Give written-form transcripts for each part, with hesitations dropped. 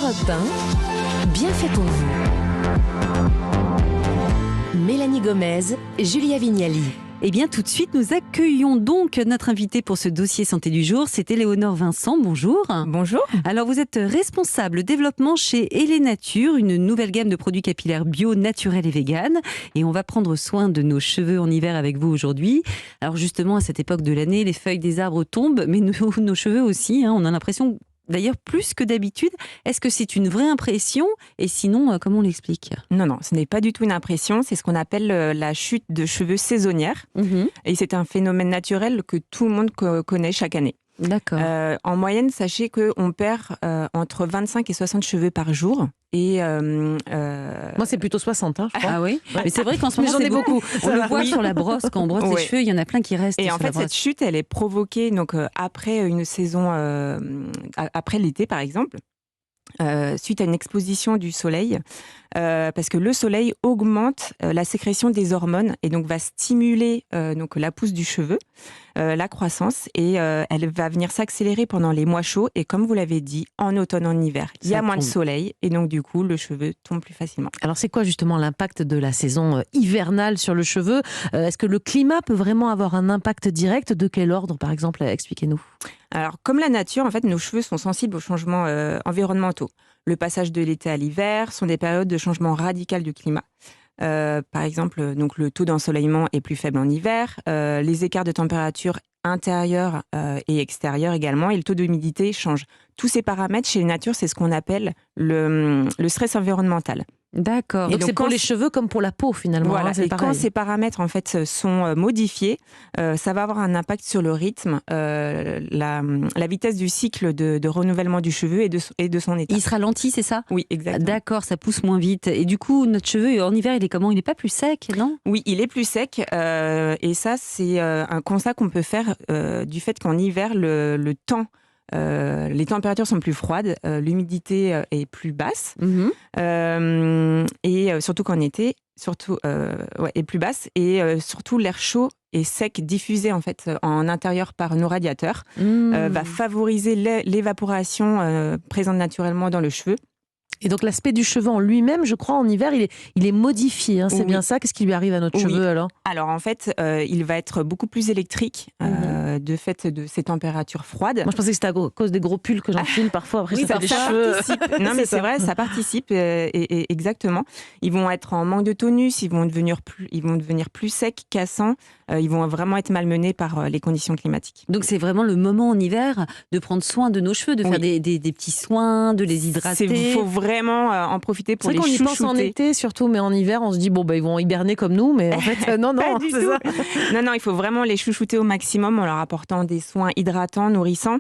Europe 1, bien fait pour vous. Mélanie Gomez, Julia Vignali. Eh bien, tout de suite, nous accueillons donc notre invitée pour ce dossier santé du jour. C'est Éléonore Vincent. Bonjour. Bonjour. Alors, vous êtes responsable développement chez Elenature, une nouvelle gamme de produits capillaires bio, naturels et véganes. Et on va prendre soin de nos cheveux en hiver avec vous aujourd'hui. Alors, justement, à cette époque de l'année, les feuilles des arbres tombent, mais nos cheveux aussi. On a l'impression, d'ailleurs, plus que d'habitude. Est-ce que c'est une vraie impression ? Et sinon, comment on l'explique ? Non, ce n'est pas du tout une impression. C'est ce qu'on appelle la chute de cheveux saisonnière. Et c'est un phénomène naturel que tout le monde connaît chaque année. D'accord. En moyenne, sachez qu'on perd entre 25 et 60 cheveux par jour. Et Moi, c'est plutôt 60, je crois. Ah oui, mais c'est vrai qu'en ce moment, j'en ai beaucoup. On le voit sur la brosse, quand on brosse les cheveux, il y en a plein qui restent. Et en fait, cette chute, elle est provoquée donc, après une saison, après l'été par exemple, suite à une exposition du soleil, parce que le soleil augmente la sécrétion des hormones et donc va stimuler donc la pousse du cheveu, la croissance, et elle va venir s'accélérer pendant les mois chauds, et comme vous l'avez dit, en automne, en hiver, il y a moins de soleil et donc du coup le cheveu tombe plus facilement. Alors c'est quoi justement l'impact de la saison hivernale sur le cheveu ? Est-ce que le climat peut vraiment avoir un impact direct ? De quel ordre par exemple ? Expliquez-nous. Alors, comme la nature, en fait, nos cheveux sont sensibles aux changements environnementaux. Le passage de l'été à l'hiver sont des périodes de changement radical du climat. Par exemple, donc, le taux d'ensoleillement est plus faible en hiver, les écarts de température intérieure et extérieure également, et le taux d'humidité change. Tous ces paramètres, chez la nature, c'est ce qu'on appelle le stress environnemental. D'accord. Donc c'est pour les cheveux comme pour la peau finalement. Voilà. C'est et pareil. Quand ces paramètres en fait sont modifiés, ça va avoir un impact sur le rythme, la vitesse du cycle de renouvellement du cheveu et de son état. Il se ralentit, c'est ça ? Oui, exactement. D'accord, ça pousse moins vite. Et du coup, notre cheveu en hiver, il est comment ? Il n'est pas plus sec, non ? Oui, il est plus sec. Et ça, c'est un constat qu'on peut faire du fait qu'en hiver, le temps, les températures sont plus froides, l'humidité est plus basse, et surtout qu'en été, est plus basse, et surtout l'air chaud et sec diffusé en fait en intérieur par nos radiateurs va favoriser l'évaporation présente naturellement dans le cheveu. Et donc l'aspect du cheveu en lui-même, je crois, en hiver, il est modifié. C'est bien ça ? Qu'est-ce qui lui arrive à notre cheveu alors ? Alors en fait, il va être beaucoup plus électrique de fait de ces températures froides. Moi je pensais que c'était à cause des gros pulls que j'enfile parfois. Après, ça participe. Non mais c'est vrai, ça participe et exactement. Ils vont être en manque de tonus, ils vont devenir plus secs, cassants. Ils vont vraiment être malmenés par les conditions climatiques. Donc c'est vraiment le moment en hiver de prendre soin de nos cheveux, de faire des petits soins, de les hydrater. Il faut vraiment en profiter pour les chouchouter. C'est vrai qu'on y pense en été surtout, mais en hiver on se dit ils vont hiberner comme nous, mais en fait non, c'est ça. Non, il faut vraiment les chouchouter au maximum en leur apportant des soins hydratants, nourrissants.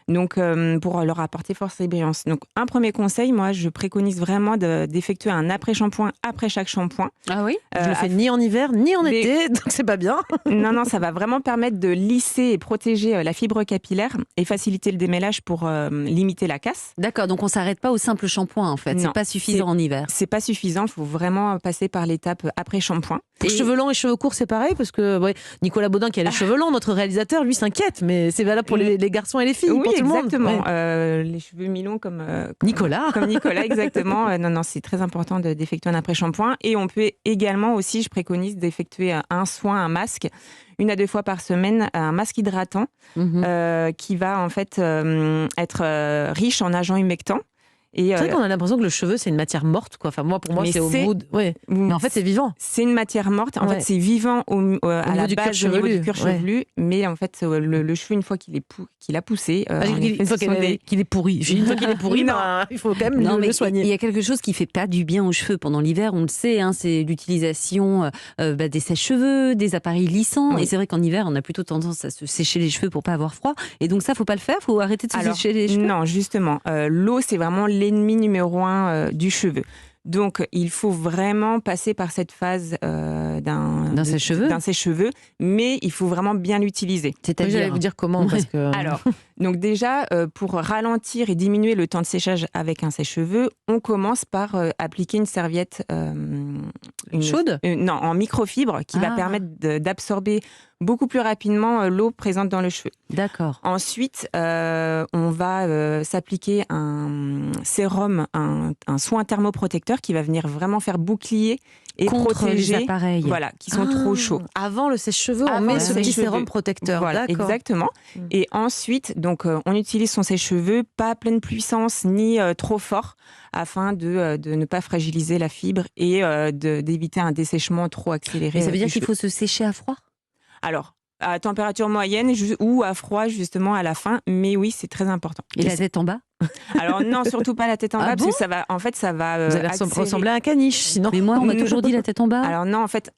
Donc, pour leur apporter force et brillance. Donc, un premier conseil, moi, je préconise vraiment d'effectuer un après-shampoing après chaque shampoing. Ah oui ? Je le fais ni en hiver, ni en été, donc c'est pas bien. Non, ça va vraiment permettre de lisser et protéger la fibre capillaire et faciliter le démêlage pour limiter la casse. D'accord, donc on s'arrête pas au simple shampoing en fait. C'est pas suffisant en hiver. C'est pas suffisant, il faut vraiment passer par l'étape après-shampoing. Pour cheveux longs et cheveux courts, c'est pareil, parce que Nicolas Baudin qui a les cheveux longs, notre réalisateur, lui s'inquiète, mais c'est valable pour les garçons et les filles, pour tout le monde. Exactement. Les cheveux mi-longs comme Nicolas. Comme Nicolas, exactement. Non, c'est très important d'effectuer un après-shampoing. Et on peut également aussi, je préconise d'effectuer un soin, un masque, 1 à 2 fois par semaine, un masque hydratant qui va en fait être riche en agents humectants. C'est vrai qu'on a l'impression que le cheveu, c'est une matière morte, quoi. Enfin, pour moi, c'est au bout. Mais en fait, c'est vivant. C'est une matière morte. En fait, c'est vivant à la base au niveau du cuir chevelu. Mais en fait, le cheveu, une fois qu'il a poussé, une fois qu'il est pourri. Une fois qu'il est pourri, il faut quand même le soigner. Il y a quelque chose qui fait pas du bien aux cheveux pendant l'hiver. On le sait, c'est l'utilisation des sèche-cheveux, des appareils lissants. Et c'est vrai qu'en hiver, on a plutôt tendance à se sécher les cheveux pour pas avoir froid. Et donc ça, faut pas le faire. Faut arrêter de se sécher les cheveux. Non, justement, l'eau, c'est vraiment l'ennemi numéro 1 du cheveu. Donc, il faut vraiment passer par cette phase d'un sèche-cheveux, mais il faut vraiment bien l'utiliser. C'est-à-dire, j'allais vous dire comment, parce que... Alors, donc déjà, pour ralentir et diminuer le temps de séchage avec un sèche-cheveux, on commence par appliquer une serviette Chaude non, en microfibre qui va permettre d'absorber beaucoup plus rapidement l'eau présente dans le cheveu. D'accord. Ensuite, on va s'appliquer un sérum, un soin thermoprotecteur qui va venir vraiment faire bouclier et contre protéger les appareils. Voilà, qui sont trop chauds. Avant le sèche-cheveux, on Avant met le ce petit sèche-cheveux. sérum protecteur. Voilà, D'accord. exactement. Et ensuite, donc, on utilise son sèche-cheveux, pas à pleine puissance ni trop fort, afin de ne pas fragiliser la fibre et d'éviter un dessèchement trop accéléré. Mais ça veut dire du qu'il cheveu. faut se sécher à froid? Alors, à température moyenne ou à froid justement à la fin, mais oui, c'est très important. Et la tête en bas? Alors non, surtout pas la tête en bas, Ah parce bon que ça va, en fait, ça va. Vous allez ressembler à un caniche, sinon. Mais moi, on m'a toujours dit la tête en bas. Alors non, en fait,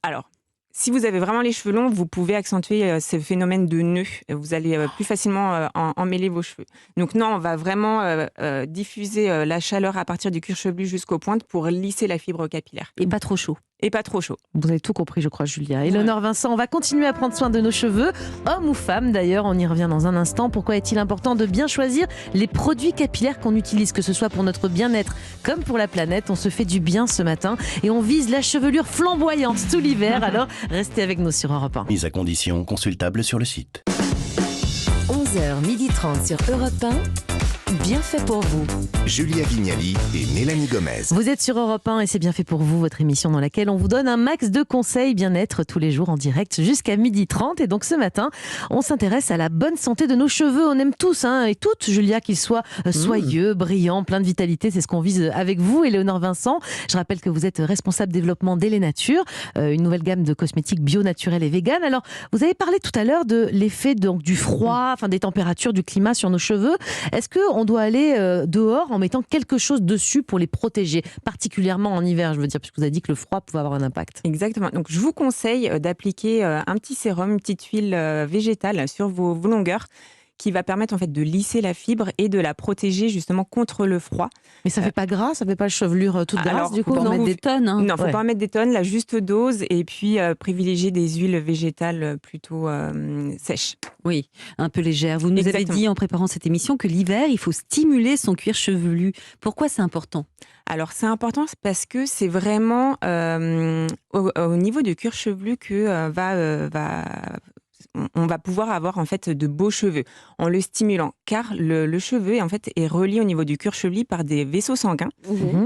si vous avez vraiment les cheveux longs, vous pouvez accentuer ce phénomène de nœud. Vous allez plus facilement emmêler vos cheveux. Donc non, on va vraiment diffuser la chaleur à partir du cuir chevelu jusqu'aux pointes pour lisser la fibre capillaire. Et pas trop chaud. Et pas trop chaud. Vous avez tout compris, je crois, Julia. Éléonore Vincent, on va continuer à prendre soin de nos cheveux, hommes ou femmes d'ailleurs, on y revient dans un instant. Pourquoi est-il important de bien choisir les produits capillaires qu'on utilise, que ce soit pour notre bien-être comme pour la planète? On se fait du bien ce matin et on vise la chevelure flamboyante tout l'hiver. Alors, restez avec nous sur Europe 1. Mise à condition consultable sur le site. 11h30 sur Europe 1. Bien fait pour vous. Julia Vignali et Mélanie Gomez. Vous êtes sur Europe 1 et c'est bien fait pour vous, votre émission dans laquelle on vous donne un max de conseils bien-être tous les jours en direct jusqu'à 12h30. Et donc ce matin, on s'intéresse à la bonne santé de nos cheveux. On aime tous et toutes, Julia, qu'ils soient soyeux, brillants, pleins de vitalité. C'est ce qu'on vise avec vous, Éléonore Vincent. Je rappelle que vous êtes responsable développement d'Ele Nature, une nouvelle gamme de cosmétiques bio, naturels et vegan. Alors, vous avez parlé tout à l'heure de l'effet du froid, des températures, du climat sur nos cheveux. Est-ce qu'on doit aller dehors en mettant quelque chose dessus pour les protéger, particulièrement en hiver, je veux dire, puisque vous avez dit que le froid pouvait avoir un impact. Exactement. Donc, je vous conseille d'appliquer un petit sérum, une petite huile végétale sur vos longueurs, qui va permettre en fait de lisser la fibre et de la protéger justement contre le froid. Mais ça fait pas gras, ça fait pas chevelure toute grasse du coup. Faut pas en mettre des tonnes. Non, faut pas en mettre des tonnes, la juste dose, et puis privilégier des huiles végétales plutôt sèches. Oui, un peu légère. Vous nous avez Exactement. dit en préparant cette émission que l'hiver, il faut stimuler son cuir chevelu. Pourquoi c'est important? Alors c'est important parce que c'est vraiment au niveau du cuir chevelu que on va pouvoir avoir en fait de beaux cheveux en le stimulant, car le cheveu en fait est relié au niveau du cuir chevelu par des vaisseaux sanguins,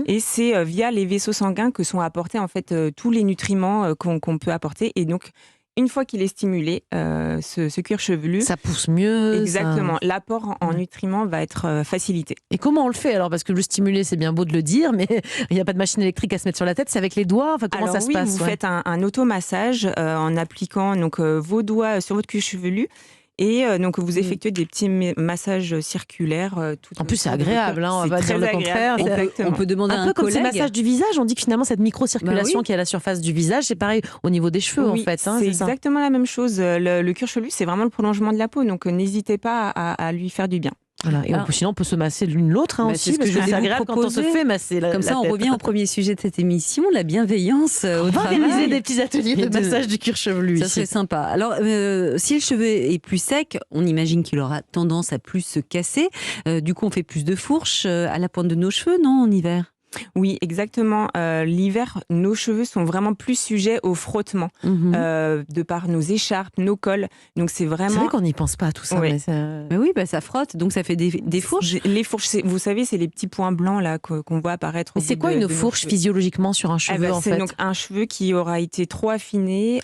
et c'est via les vaisseaux sanguins que sont apportés en fait tous les nutriments qu'on peut apporter, et donc une fois qu'il est stimulé, ce cuir chevelu, Ça pousse mieux. exactement, l'apport en nutriments va être facilité. Et comment on le fait alors? Parce que le stimuler, c'est bien beau de le dire, mais il n'y a pas de machine électrique à se mettre sur la tête, c'est avec les doigts. Comment Alors ça se oui, passe? vous faites un automassage en appliquant vos doigts sur votre cuir chevelu, et donc vous effectuez des petits massages circulaires. Tout En plus, c'est autour de votre agréable, corps. on va C'est pas dire très le contraire. agréable, C'est- exactement. On peut demander à Un un peu comme ces collègue. massages du visage, on dit que finalement cette microcirculation Bah oui. qui est à la surface du visage, c'est pareil au niveau des cheveux Oui, en fait. c'est C'est ça. exactement la même chose. Le cuir chevelu, c'est vraiment le prolongement de la peau, donc n'hésitez pas à lui faire du bien. Voilà. Et Alors- sinon, on peut se masser l'une l'autre Bah, aussi, c'est ce que parce je que voulais c'est vous agréable quand on se proposer. fait masser la Comme ça, on tête. revient au premier sujet de cette émission, la bienveillance au On va travail. organiser des petits ateliers Et de massage du cuir chevelu Ça ici. serait sympa. Alors, si le cheveu est plus sec, on imagine qu'il aura tendance à plus se casser. Du coup, on fait plus de fourches à la pointe de nos cheveux, non, en hiver? Oui, exactement. L'hiver, nos cheveux sont vraiment plus sujets au frottement, de par nos écharpes, nos cols. Donc c'est C'est vraiment... vrai qu'on n'y pense pas à tout ça. Oui. Mais ça- Mais oui, ça frotte, donc ça fait des fourches. Les fourches, vous savez, c'est les petits points blancs là qu'on voit apparaître. Mais c'est quoi une fourche physiologiquement sur un cheveu en C'est fait? donc un cheveu qui aura été trop affiné,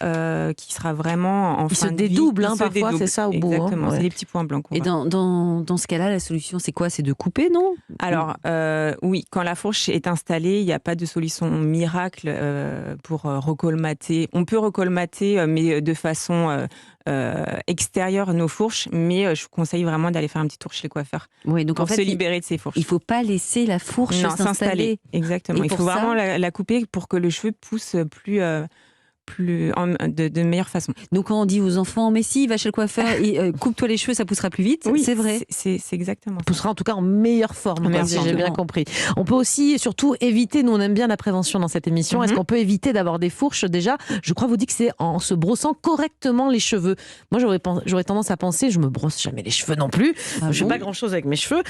qui sera vraiment en Il fin se de vie. dédouble, Il hein, se parfois, dédouble. c'est ça, au bout, hein. Exactement, Ouais. c'est les petits points blancs qu'on Et voit. dans ce cas-là, la solution, c'est quoi? C'est de couper, non? Alors, oui, quand la fourche est installée, il n'y a pas de solution miracle pour recolmater. On peut recolmater, mais de façon extérieure, nos fourches. Mais je vous conseille vraiment d'aller faire un petit tour chez le coiffeur Oui, donc pour en fait, se libérer de ces fourches. il faut pas laisser la fourche Non, s'installer. s'installer. Exactement. Et Il pour faut ça- vraiment la couper pour que le cheveu pousse de meilleure façon. Donc quand on dit aux enfants, mais si, va chez le coiffeur, et, coupe-toi les cheveux, ça poussera plus vite, Oui, c'est vrai. C'est exactement ça. Poussera en tout cas en meilleure forme, si j'ai bien compris. On peut aussi et surtout éviter, nous on aime bien la prévention dans cette émission, est-ce qu'on peut éviter d'avoir des fourches déjà? Je crois vous dit que c'est en se brossant correctement les cheveux. Moi j'aurais tendance à penser, je me brosse jamais les cheveux non plus, je fais pas grand chose avec mes cheveux,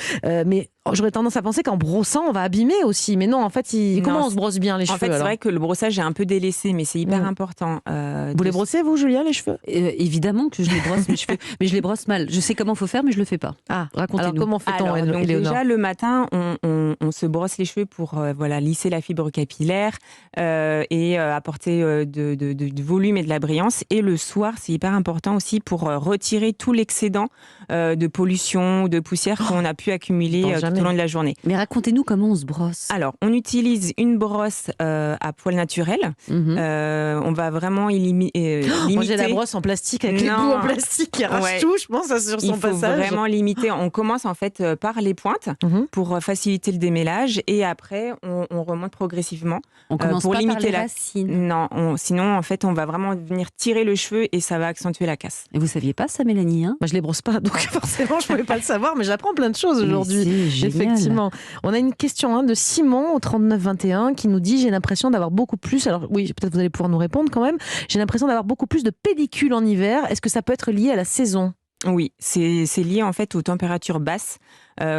mais j'aurais tendance à penser qu'en brossant on va abîmer aussi, mais non en fait comment on se brosse bien les cheveux? En fait c'est vrai que le brossage est un peu délaissé, mais c'est hyper important. Vous les brossez vous Julia les cheveux? Évidemment que je les brosse mes cheveux, mais je les brosse mal. Je sais comment faut faire, mais je le fais pas. Racontez-nous. Alors comment fait-on, donc déjà le matin, on se brosse les cheveux pour lisser la fibre capillaire et apporter du volume et de la brillance. Et le soir, c'est hyper important aussi pour retirer tout l'excédent de pollution ou de poussière qu'on a pu accumuler tout au long de la journée. Mais racontez-nous comment on se brosse. Alors, on utilise une brosse à poil naturel. On va vraiment limiter. Moi, j'ai la brosse en plastique avec les bouts en plastique qui arrachent tout, je pense, sur son passage. Il faut vraiment limiter. On commence en fait par les pointes pour faciliter le démêlage et après, on remonte progressivement. On commence pour pas limiter par les racines. Non, sinon, en fait, on va vraiment venir tirer le cheveu et ça va accentuer la casse. Et vous saviez pas ça, Mélanie, hein? Moi, je les brosse pas, donc forcément, je pouvais pas le savoir, mais j'apprends plein de choses aujourd'hui. Effectivement. On a une question de Simon au 3921 qui nous dit: j'ai l'impression d'avoir beaucoup plus. Alors oui, peut-être vous allez pouvoir nous répondre quand même. J'ai l'impression d'avoir beaucoup plus de pellicules en hiver. Est-ce que ça peut être lié à la saison? Oui, c'est lié en fait aux températures basses.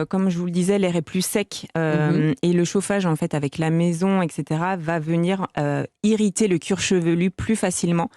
Comme je vous le disais, l'air est plus sec et le chauffage en fait avec la maison, etc., va venir irriter le cuir chevelu plus facilement.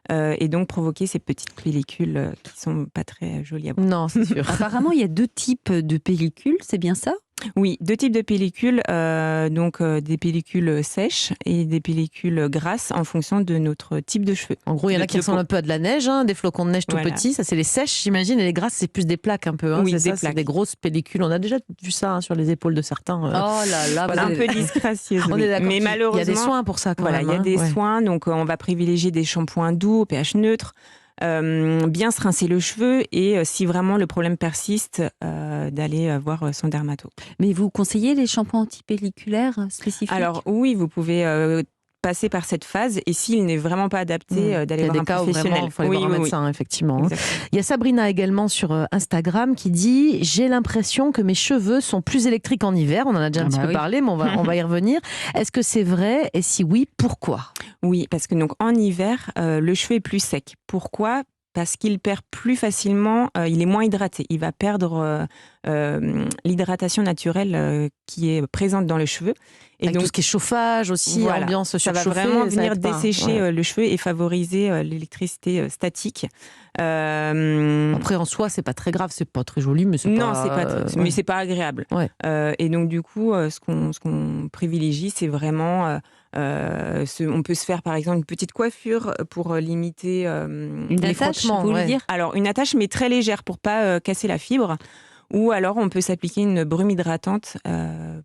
Et donc provoquer ces petites pellicules qui sont pas très jolies à voir. Non, c'est sûr. Apparemment, il y a 2 types de pellicules, c'est bien ça? Oui, 2 types de pellicules, des pellicules sèches et des pellicules grasses en fonction de notre type de cheveux. En gros, il y en a qui ressemblent un peu à de la neige, des flocons de neige tout petits, ça c'est les sèches j'imagine, et les grasses c'est plus des plaques un peu. Oui, c'est des grosses pellicules. On a déjà vu ça sur les épaules de certains. Oh là là, un peu disgracieuse. On est d'accord. Mais malheureusement, il y a des soins pour ça quand même. Il y a des soins, donc on va privilégier des shampoings doux au pH neutre. Bien se rincer le cheveu et si vraiment le problème persiste, d'aller voir son dermato. Mais vous conseillez les shampoings antipelliculaires spécifiques? Alors oui, vous pouvez passer par cette phase et s'il n'est vraiment pas adapté, d'aller voir un professionnel. Il faut aller voir un médecin, effectivement. Exactement. Il y a Sabrina également sur Instagram qui dit: j'ai l'impression que mes cheveux sont plus électriques en hiver. On en a déjà un petit peu parlé, mais on va y revenir. Est-ce que c'est vrai? Et si oui, pourquoi? Oui, parce que donc en hiver, le cheveu est plus sec. Pourquoi? Parce qu'il perd plus facilement, il est moins hydraté. Il va perdre l'hydratation naturelle qui est présente dans le cheveu. Et avec donc, tout ce qui est chauffage aussi, ambiance surchauffée. Ça va vraiment venir dessécher le cheveu et favoriser l'électricité statique. Après, en soi, c'est pas très grave, c'est pas très joli, mais c'est mais c'est pas agréable. Ouais. Et donc, du coup, ce qu'on privilégie, c'est vraiment... on peut se faire par exemple une petite coiffure pour limiter une attache, vous voulez dire? Alors une attache mais très légère pour pas casser la fibre, ou alors on peut s'appliquer une brume hydratante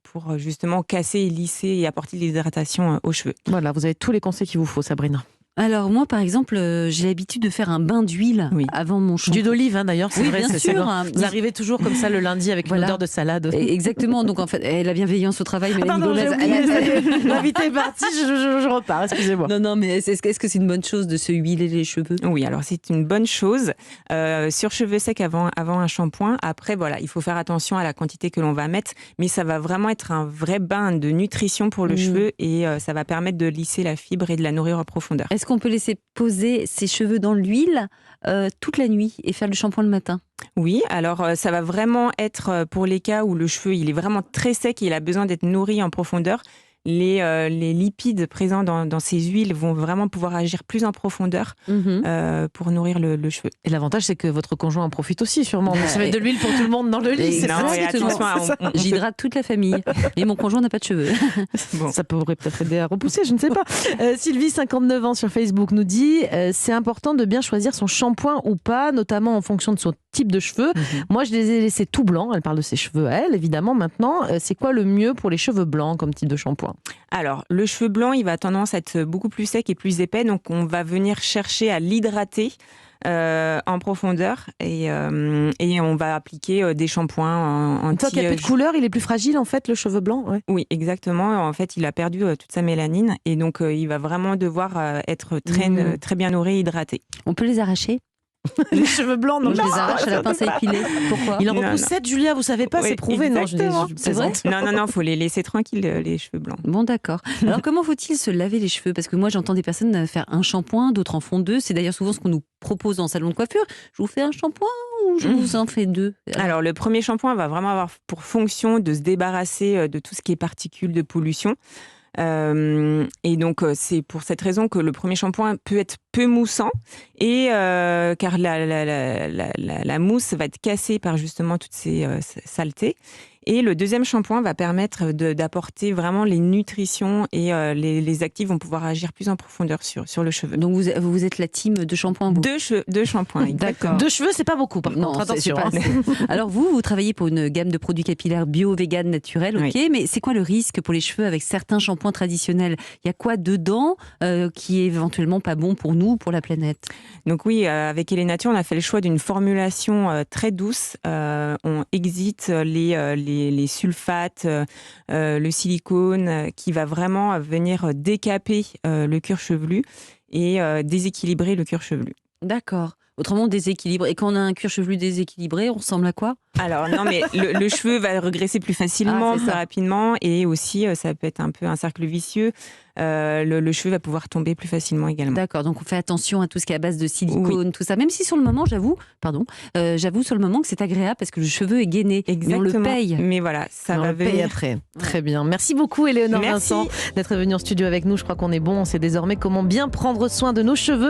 pour justement casser et lisser et apporter de l'hydratation aux cheveux. Voilà, vous avez tous les conseils qu'il vous faut, Sabrina. Alors moi, par exemple, j'ai l'habitude de faire un bain d'huile avant mon shampoing. D'huile d'olive, d'ailleurs, c'est vrai. Bien sûr. Vous arrivez toujours comme ça le lundi avec une odeur de salade. Exactement. Donc en fait, la bienveillance au travail. L'invité est parti, je repars, excusez-moi. Non, mais est-ce que c'est une bonne chose de se huiler les cheveux? Oui, alors c'est une bonne chose. Sur cheveux secs avant un shampoing. Après, voilà, il faut faire attention à la quantité que l'on va mettre. Mais ça va vraiment être un vrai bain de nutrition pour le cheveu et ça va permettre de lisser la fibre et de la nourrir en profondeur. Est-ce qu'on peut laisser poser ses cheveux dans l'huile toute la nuit et faire le shampoing le matin? Oui, alors ça va vraiment être pour les cas où le cheveu il est vraiment très sec et il a besoin d'être nourri en profondeur. Les lipides présents dans ces huiles vont vraiment pouvoir agir plus en profondeur pour nourrir le cheveu. Et l'avantage, c'est que votre conjoint en profite aussi, sûrement. Vous savez, de l'huile pour tout le monde dans le lit. J'hydrate toute la famille. Et mon conjoint n'a pas de cheveux. Bon. Ça pourrait peut-être aider à repousser, je ne sais pas. Sylvie, 59 ans, sur Facebook, nous dit c'est important de bien choisir son shampoing ou pas, notamment en fonction de son type de cheveux. Moi, je les ai laissés tout blancs. Elle parle de ses cheveux à elle, évidemment. Maintenant, c'est quoi le mieux pour les cheveux blancs comme type de shampoing? Alors, le cheveu blanc, il va tendance à être beaucoup plus sec et plus épais. Donc, on va venir chercher à l'hydrater en profondeur et on va appliquer des shampoings Une fois qu'il n'y a plus de couleur, il est plus fragile en fait, le cheveu blanc. Ouais. Oui, exactement. En fait, il a perdu toute sa mélanine et donc il va vraiment devoir être très bien nourri, hydraté. On peut les arracher? Les cheveux blancs, non, Moi, je les arrache à la pince à épiler. Pourquoi? Il en Non, repousse non. 7, Julia, vous savez pas, Oui, c'est prouvé. exactement. Non, C'est vrai? Non, faut les laisser tranquilles, les cheveux blancs. Bon, d'accord. Alors, comment faut-il se laver les cheveux? Parce que moi, j'entends des personnes faire un shampoing, d'autres en font 2. C'est d'ailleurs souvent ce qu'on nous propose en salon de coiffure. Je vous fais un shampoing ou je vous en fais 2? Alors, le premier shampoing va vraiment avoir pour fonction de se débarrasser de tout ce qui est particules de pollution. Et donc, c'est pour cette raison que le premier shampoing peut être peu moussant, car la mousse va être cassée par justement toutes ces saletés. Et le deuxième shampoing va permettre d'apporter vraiment les nutritions et les actifs vont pouvoir agir plus en profondeur sur le cheveu. Donc, vous êtes la team de shampoing? Deux shampoings, exactement. 2 cheveux, c'est pas beaucoup par Non, contre, c'est attention. pas assez. Alors vous travaillez pour une gamme de produits capillaires bio, vegan, naturels, ok, Oui. mais c'est quoi le risque pour les cheveux avec certains shampoings traditionnels? Il y a quoi dedans qui est éventuellement pas bon pour nous, pour la planète? Donc oui, avec Elenature, on a fait le choix d'une formulation très douce. On exite les sulfates, le silicone, qui va vraiment venir décaper le cuir chevelu et déséquilibrer le cuir chevelu. D'accord. Autrement, déséquilibre. Et quand on a un cuir chevelu déséquilibré, on ressemble à quoi? Alors non, mais le cheveu va regresser plus facilement, Ah, c'est plus ça. rapidement, et aussi ça peut être un peu un cercle vicieux. Le cheveu va pouvoir tomber plus facilement également. D'accord, donc on fait attention à tout ce qui est à base de silicone, tout ça. Même si sur le moment, j'avoue sur le moment que c'est agréable parce que le cheveu est gainé. Exactement. Mais on le paye. Mais voilà, ça On va le paye venir. après. Très bien. Merci beaucoup, Éléonore Merci. Vincent, d'être venue en studio avec nous. Je crois qu'on est bon. On sait désormais comment bien prendre soin de nos cheveux.